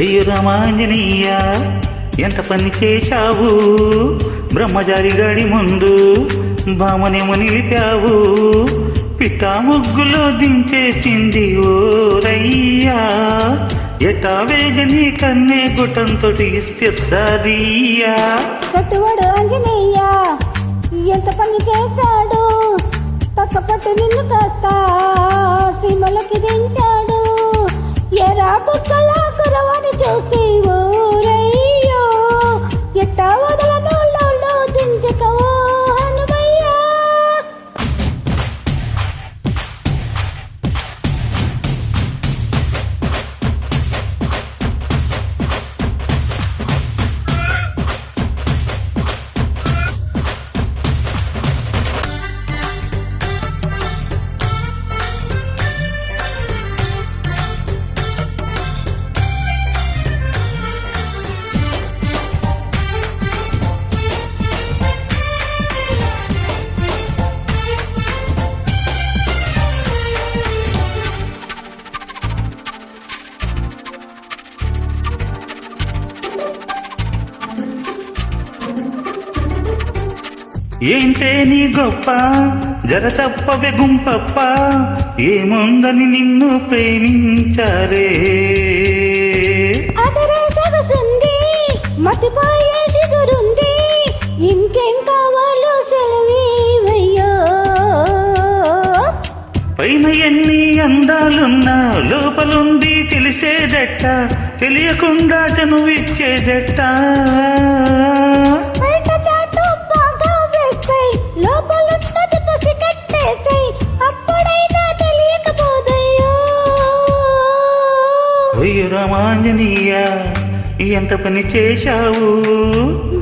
అయ్యో రామాంజనేయ ఎంత పని చేశావు, బ్రహ్మచారి గాడి ముందు భామనేమో నిలిపావు, పిట్టా ముగ్గులో దించేసింది ఓరయ్యా, ఎటా వేగని కన్నే గుట్టంతో ఇస్తేస్తాదీయా. కట్టువాడు ఆంజనేయ ఎంత పని చేశాడు, పక్కపట్టు నిన్ను కాస్త సీమలకి దించాడు, ఎరా బుక్కలా కురవని చూసి ఊరయ్యో, ఎట్టా వదలను లోలో దించకవో హనుమయ్యా. ఏంటే నీ గొప్ప జర తప్పవే గుంపప్ప, ఏముందని నిన్ను ప్రేమించారే. అదరే సొగసుంది మతిపోయే దిగురుంది, ఇంకేం కావాలో సెలవీవయ్యో. పైన ఎన్ని అందాలున్నా లోపలుంది తెలిసేదట్ట, తెలియకుండా చనువిచ్చేదట్ట. బయట చాటు బాగా వేస్తాయి, లోపలున్నది పసి కట్టేసాయి, అప్పుడైనా తెలియకపోదయ్యో. అయ్యో రామాంజనేయ ఎంత పని చేశావు,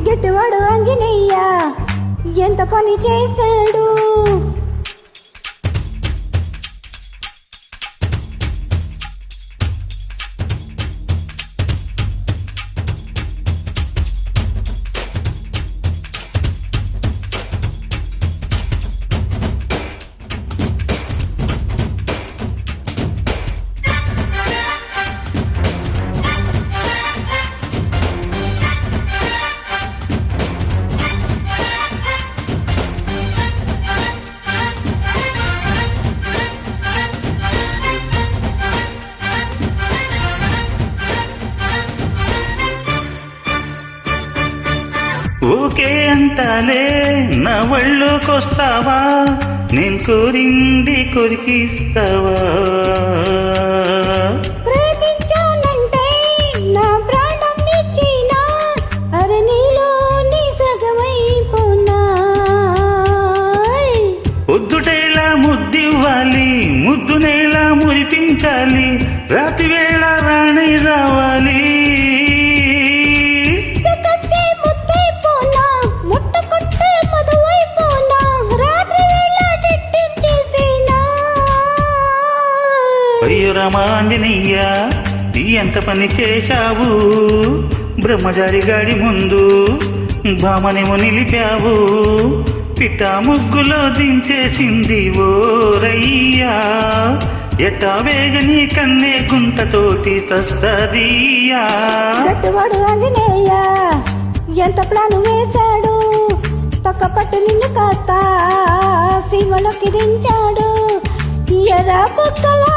గట్టివాడు ఆంజనేయ ఎంత పని చేశాడు. ఓకే అంటాలే నా ఒళ్ళోకొస్తావా, నేను కోరింది కొరికిస్తావా. ప్రేమించానంటే నా ప్రాణం ఇచ్చినా, అరే నీలో నీ సగమైపోనా. పొద్దుటేలా ముద్దివ్వాలి, ముద్దునేలా మురిపించాలి, రాత్రి వేళ రాణి రావాలి. అయ్యో రామాంజనేయ ఎంత పని చేశావు, బ్రహ్మచారి గాడి ముందు భామనేమో నిలిపావు, పిట్టా ముగ్గులో దించేసింది ఓరయ్యా, ఎట్టా వేగని కన్నే గుంటతోటి తస్తదీయా. గట్టివాడు ఆంజనేయ ఎంత ప్లాను వేశాడు, పక్కపట్టు నిన్ను కాస్త సీమలోకి దించాడు, ఎరా బుక్కలా